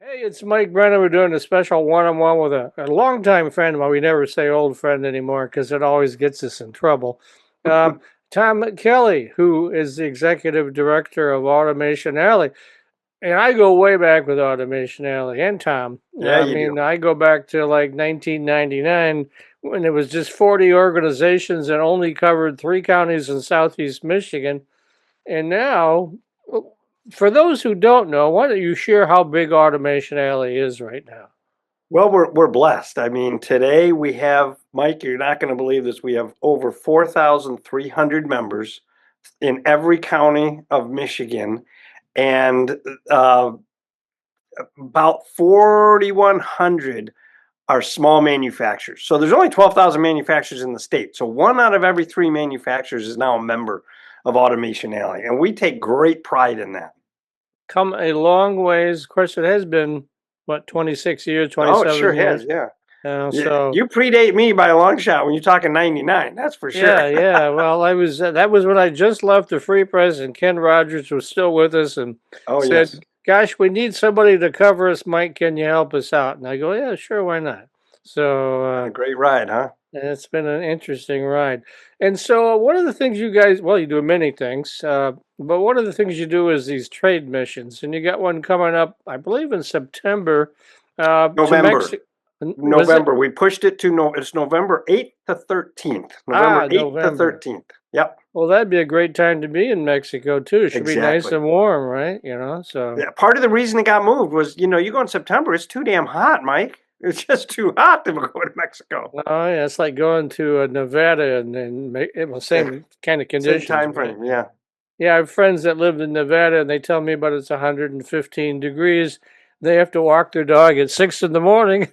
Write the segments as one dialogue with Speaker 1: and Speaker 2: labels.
Speaker 1: Hey, it's Mike Brennan. We're doing a special one-on-one with a longtime friend. Well, we never say old friend anymore because it always gets us in trouble. Um, Tom Kelly, who is the executive director of Automation Alley. And I go way back with Automation Alley and Tom.
Speaker 2: Yeah,
Speaker 1: I
Speaker 2: you do.
Speaker 1: mean, I go back to like 1999 when it was just 40 organizations and only covered three counties in southeast Michigan. And now, for those who don't know, why don't you share how big Automation Alley is right now?
Speaker 2: Well, we're blessed. I mean, today we have, Mike, you're not going to believe this. We have over 4,300 members in every county of Michigan, and uh, about 4,100 are small manufacturers. So there's only 12,000 manufacturers in the state. So one out of every three manufacturers is now a member of Automation Alley, and we take great pride in that.
Speaker 1: Come a long ways. Of course, it has been, what, 26 years,
Speaker 2: Oh, it
Speaker 1: 27
Speaker 2: sure has.
Speaker 1: years.
Speaker 2: Yeah. Yeah,
Speaker 1: So
Speaker 2: you predate me by a long shot when you're talking 99, that's for sure.
Speaker 1: yeah, yeah. Well, that was when I just left the Free Press, and Ken Rogers was still with us, and
Speaker 2: Oh, yes.
Speaker 1: said, "Gosh, we need somebody to cover us. Mike, can you help us out?" And I go, "Yeah, sure, why not?" So
Speaker 2: Been a great ride, huh?
Speaker 1: it's been an interesting ride. And so one of the things you guys, well, you do many things, but one of the things you do is these trade missions, and you got one coming up, I believe, in September to
Speaker 2: November.
Speaker 1: Mexico. Was it?
Speaker 2: November. We pushed it to it's November 8th to 13th. November
Speaker 1: Ah,
Speaker 2: 8th to
Speaker 1: November.
Speaker 2: 13th. Yep,
Speaker 1: Well, that'd be a great time to be in Mexico too. It should be nice
Speaker 2: exactly.
Speaker 1: and warm, right? So
Speaker 2: Yeah, part of the reason it got moved was, you go in September, it's too damn hot, Mike. It's just too hot to go to Mexico.
Speaker 1: oh yeah, it's like going to Nevada and well,
Speaker 2: Yeah,
Speaker 1: same kind of
Speaker 2: same
Speaker 1: conditions,
Speaker 2: time
Speaker 1: right?
Speaker 2: frame. Yeah.
Speaker 1: Yeah, I have friends that live in Nevada and they tell me about it's 115 degrees. They have to walk their dog at 6 in the morning.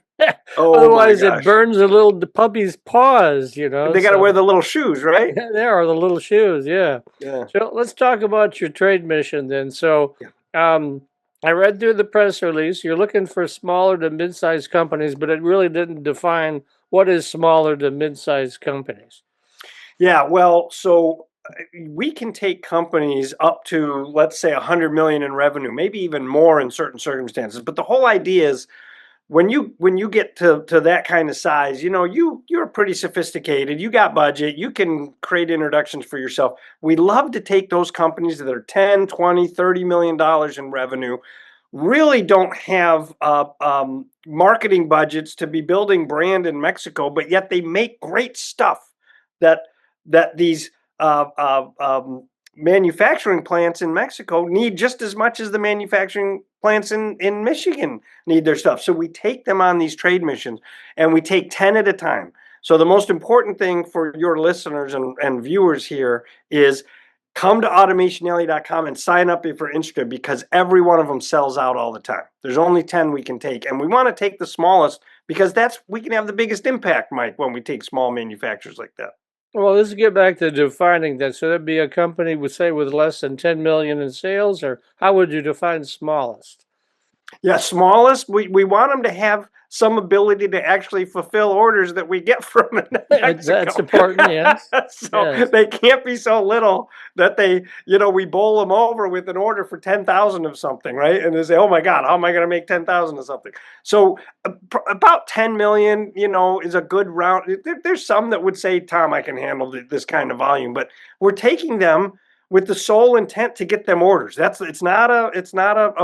Speaker 2: Oh my
Speaker 1: Otherwise, it
Speaker 2: gosh.
Speaker 1: burns the little puppy's paws.
Speaker 2: They got to wear
Speaker 1: So
Speaker 2: the little shoes, right?
Speaker 1: there are the little shoes. Yeah.
Speaker 2: Yeah.
Speaker 1: So let's talk about your trade mission then. So
Speaker 2: Yeah.
Speaker 1: um, I read through the press release. You're looking for smaller to mid-sized companies, but it really didn't define what is smaller to mid-sized companies.
Speaker 2: Yeah, well, so we can take companies up to, let's say, 100 million in revenue, maybe even more in certain circumstances. But the whole idea is when you get to that kind of size, you're pretty sophisticated. You got budget. You can create introductions for yourself. We love to take those companies that are 10, 20, 30 million dollars in revenue, really don't have marketing budgets to be building brand in Mexico, but yet they make great stuff that these manufacturing plants in Mexico need just as much as the manufacturing plants in Michigan need their stuff. So we take them on these trade missions and we take 10 at a time. So the most important thing for your listeners and viewers here is come to automationalley.com and sign up if you're interested, because every one of them sells out all the time. There's only 10 we can take, and we want to take the smallest because we can have the biggest impact, Mike, when we take small manufacturers like that.
Speaker 1: Well, let's get back to defining that. So that'd be a company with, say, with less than 10 million in sales, or how would you define smallest?
Speaker 2: Yeah, smallest, we want them to have some ability to actually fulfill orders that we get from
Speaker 1: That's
Speaker 2: Mexico.
Speaker 1: important, yes.
Speaker 2: So
Speaker 1: Yes.
Speaker 2: they can't be so little that we bowl them over with an order for 10,000 of something, right? And they say, oh my God, how am I going to make 10,000 of something? So about 10 million, is a good round. There's some that would say, Tom, I can handle this kind of volume, but we're taking them with the sole intent to get them orders. It's not a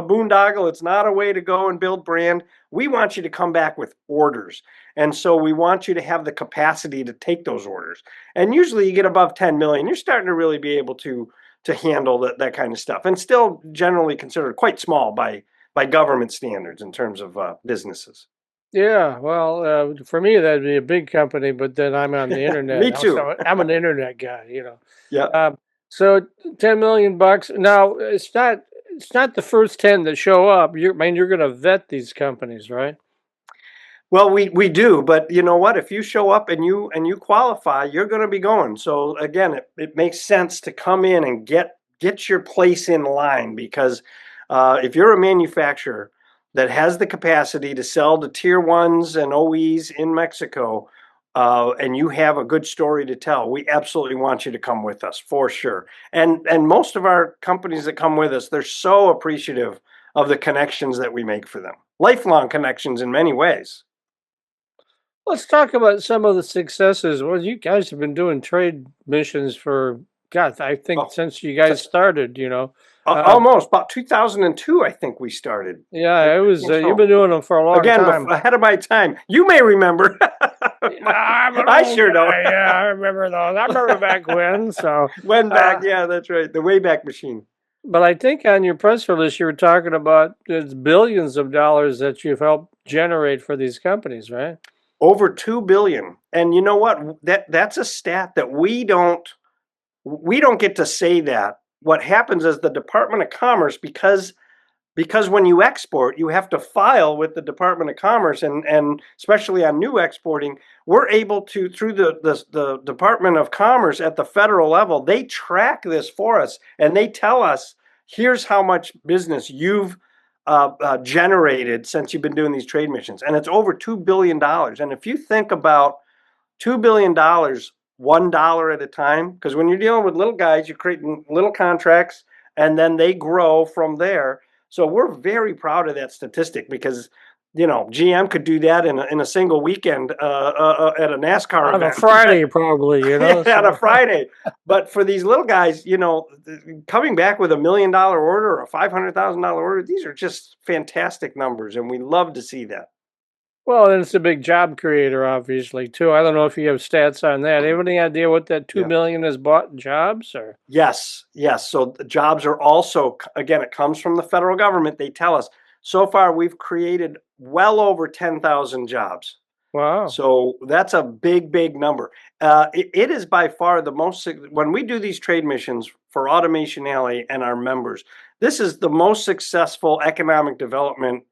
Speaker 2: boondoggle. It's not a way to go and build brand. We want you to come back with orders. And so we want you to have the capacity to take those orders. And usually you get above 10 million, you're starting to really be able to handle that kind of stuff, and still generally considered quite small by government standards in terms of businesses.
Speaker 1: Yeah, well, for me that'd be a big company, but then I'm on the internet.
Speaker 2: Me too.
Speaker 1: Also, I'm an internet guy.
Speaker 2: Yeah.
Speaker 1: Um, so 10 million bucks. Now, it's not the first 10 that show up. You're going to vet these companies, right?
Speaker 2: Well, we do, but you know what? If you show up and you qualify, you're going to be going. So again, it makes sense to come in and get your place in line, because if you're a manufacturer that has the capacity to sell to tier ones and OEs in Mexico, and you have a good story to tell, we absolutely want you to come with us for sure. And most of our companies that come with us, they're so appreciative of the connections that we make for them. lifelong connections in many ways.
Speaker 1: Let's talk about some of the successes. Well, you guys have been doing trade missions for, God, I think
Speaker 2: Oh,
Speaker 1: since you guys started, you know. Uh,
Speaker 2: almost about 2002, I think we started. I
Speaker 1: yeah, it was,
Speaker 2: think
Speaker 1: you've
Speaker 2: so.
Speaker 1: been doing them for a long
Speaker 2: Again,
Speaker 1: time.
Speaker 2: ahead of my time. You may remember.
Speaker 1: Yeah, I'm an
Speaker 2: I
Speaker 1: old
Speaker 2: sure don't.
Speaker 1: guy. Yeah, I remember those. I remember back when. So,
Speaker 2: When back,
Speaker 1: uh,
Speaker 2: yeah, that's right. The Wayback Machine.
Speaker 1: but I think on your press release, you were talking about it's billions of dollars that you've helped generate for these companies, right?
Speaker 2: Over 2 billion. And you know what? That's a stat that we don't get to say that. What happens is the Department of Commerce, because when you export, you have to file with the Department of Commerce, and especially on new exporting, we're able to, through the Department of Commerce at the federal level, they track this for us and they tell us, here's how much business you've generated since you've been doing these trade missions. And it's over $2 billion. And if you think about $2 billion, $1 at a time, because when you're dealing with little guys, you're creating little contracts and then they grow from there. So we're very proud of that statistic because, GM could do that in a single weekend at a NASCAR
Speaker 1: On a
Speaker 2: event.
Speaker 1: Friday, probably, you know.
Speaker 2: On a
Speaker 1: So,
Speaker 2: Friday. But for these little guys, coming back with $1 million order or a $500,000 order, these are just fantastic numbers, and we love to see that.
Speaker 1: well, and it's a big job creator, obviously, too. I don't know if you have stats on that. Have any idea what that two
Speaker 2: Yeah.
Speaker 1: million has bought in jobs, or?
Speaker 2: Yes, yes. So the jobs are also, again, it comes from the federal government. They tell us so far we've created well over 10,000 jobs.
Speaker 1: Wow.
Speaker 2: So that's a big, big number. It is by far the most, when we do these trade missions for Automation Alley and our members, this is the most successful economic development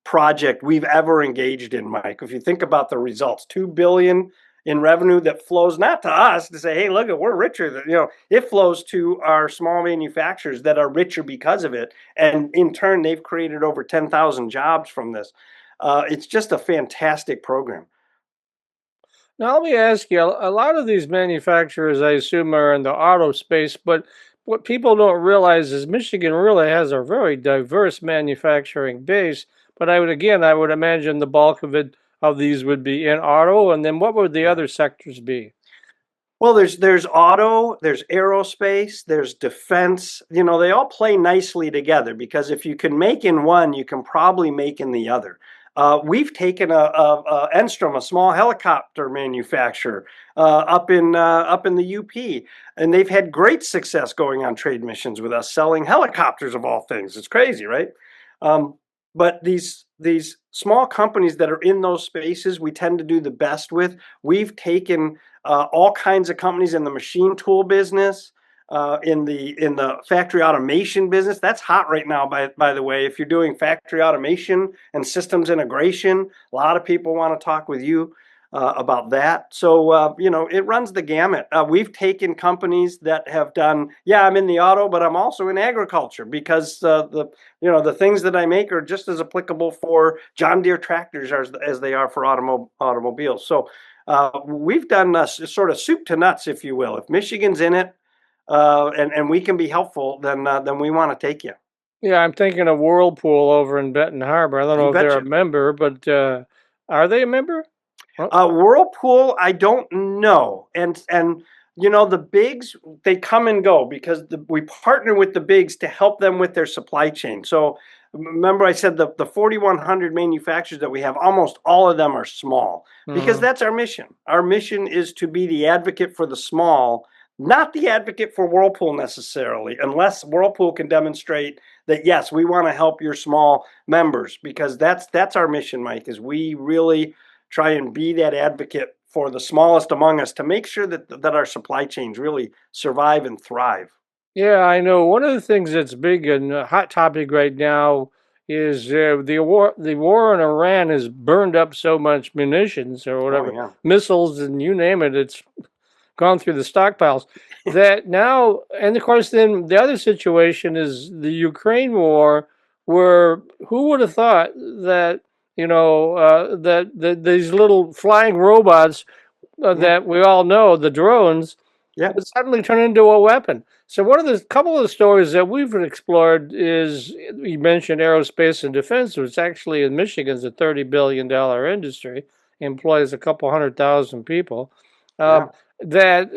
Speaker 2: project we've ever engaged in, Mike. If you think about the results, 2 billion in revenue that flows not to us to say, hey, look, we're richer than, it flows to our small manufacturers that are richer because of it. And in turn, they've created over 10,000 jobs from this. It's just a fantastic program.
Speaker 1: Now, let me ask you, a lot of these manufacturers, I assume, are in the auto space, but what people don't realize is Michigan really has a very diverse manufacturing base. But I would imagine the bulk of these would be in auto, and then what would the
Speaker 2: Yeah.
Speaker 1: other sectors be?
Speaker 2: Well, there's auto, there's aerospace, there's defense. They all play nicely together because if you can make in one, you can probably make in the other. We've taken a Enstrom, a small helicopter manufacturer, up in the UP, and they've had great success going on trade missions with us, selling helicopters of all things. It's crazy, right? Um, but these small companies that are in those spaces, we tend to do the best with. We've taken all kinds of companies in the machine tool business, in the factory automation business. That's hot right now, by the way. If you're doing factory automation and systems integration, a lot of people want to talk with you about that. So it runs the gamut. We've taken companies that have done. Yeah, I'm in the auto, but I'm also in agriculture because the things that I make are just as applicable for John Deere tractors as they are for automobiles. So we've done sort of soup to nuts, if you will. If Michigan's in it, and we can be helpful, then we want to take you.
Speaker 1: Yeah, I'm thinking of Whirlpool over in Benton Harbor. I don't
Speaker 2: You
Speaker 1: know if they're a
Speaker 2: betcha.
Speaker 1: member, but are they a member? Well,
Speaker 2: Whirlpool, I don't know, and the bigs, they come and go because we partner with the bigs to help them with their supply chain. So remember, I said the 4,100 manufacturers that we have, almost all of them are small because
Speaker 1: mhm.
Speaker 2: that's our mission. Our mission is to be the advocate for the small, not the advocate for Whirlpool necessarily, unless Whirlpool can demonstrate that yes, we want to help your small members because that's our mission, Mike. Is we really try and be that advocate for the smallest among us to make sure that our supply chains really survive and thrive.
Speaker 1: Yeah, I know. One of the things that's big and a hot topic right now is the war in Iran has burned up so much munitions or
Speaker 2: Oh
Speaker 1: whatever
Speaker 2: yeah.
Speaker 1: missiles and you name it. It's gone through the stockpiles. That now, and of course, then the other situation is the Ukraine war, where who would have thought that that these little flying robots
Speaker 2: Yeah.
Speaker 1: that we all know, the drones,
Speaker 2: Yeah.
Speaker 1: but suddenly turn into a weapon. So one of the couple of the stories that we've explored is you mentioned aerospace and defense, which actually in Michigan is a $30 billion industry, employs a couple 100,000 people.
Speaker 2: Yeah.
Speaker 1: Um, that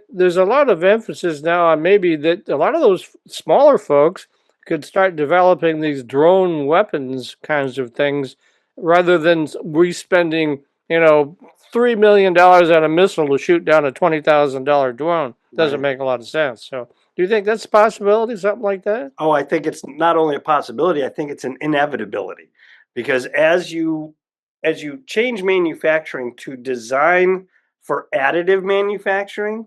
Speaker 1: there's a lot of emphasis now on maybe that a lot of those smaller folks could start developing these drone weapons kinds of things rather than we spending, $3 million on a missile to shoot down a $20,000 drone. Doesn't
Speaker 2: Right.
Speaker 1: make a lot of sense. So, do you think that's a possibility, something like that?
Speaker 2: Oh, I think it's not only a possibility, I think it's an inevitability. Because as you change manufacturing to design for additive manufacturing,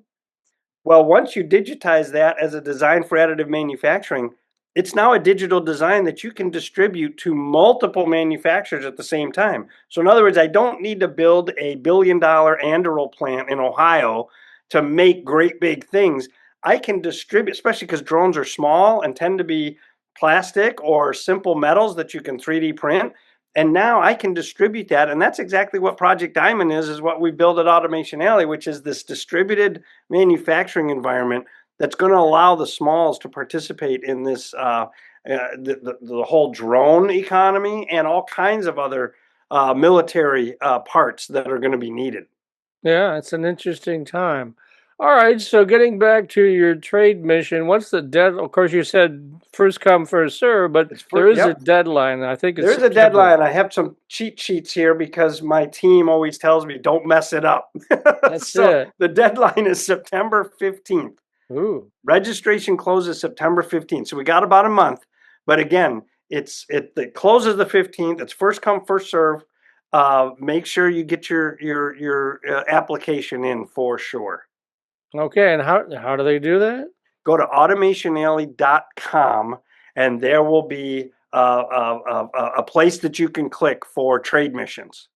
Speaker 2: well, once you digitize that as a design for additive manufacturing, it's now a digital design that you can distribute to multiple manufacturers at the same time. So, in other words, I don't need to build a $1 billion Anduril plant in Ohio to make great big things. I can distribute, especially because drones are small and tend to be plastic or simple metals that you can 3D print. And now I can distribute that. And that's exactly what Project Diamond is what we build at Automation Alley, which is this distributed manufacturing environment that's going to allow the smalls to participate in this the whole drone economy and all kinds of other military parts that are going to be needed.
Speaker 1: Yeah, it's an interesting time. All right, so getting back to your trade mission, what's the dead? Of course, you said first come, first serve, but
Speaker 2: It's
Speaker 1: there
Speaker 2: for
Speaker 1: is a
Speaker 2: Yep.
Speaker 1: deadline. I think it's
Speaker 2: There's a
Speaker 1: September.
Speaker 2: deadline. I have some cheat sheets here because my team always tells me don't mess it up.
Speaker 1: That's
Speaker 2: So
Speaker 1: it.
Speaker 2: the deadline is September 15th.
Speaker 1: Ooh.
Speaker 2: Registration closes September 15th. So we got about a month. But again, it closes the 15th. It's first come, first serve. Make sure you get your application in for sure.
Speaker 1: Okay, and how do they do that?
Speaker 2: Go to automationalley.com and there will be a place that you can click for trade missions.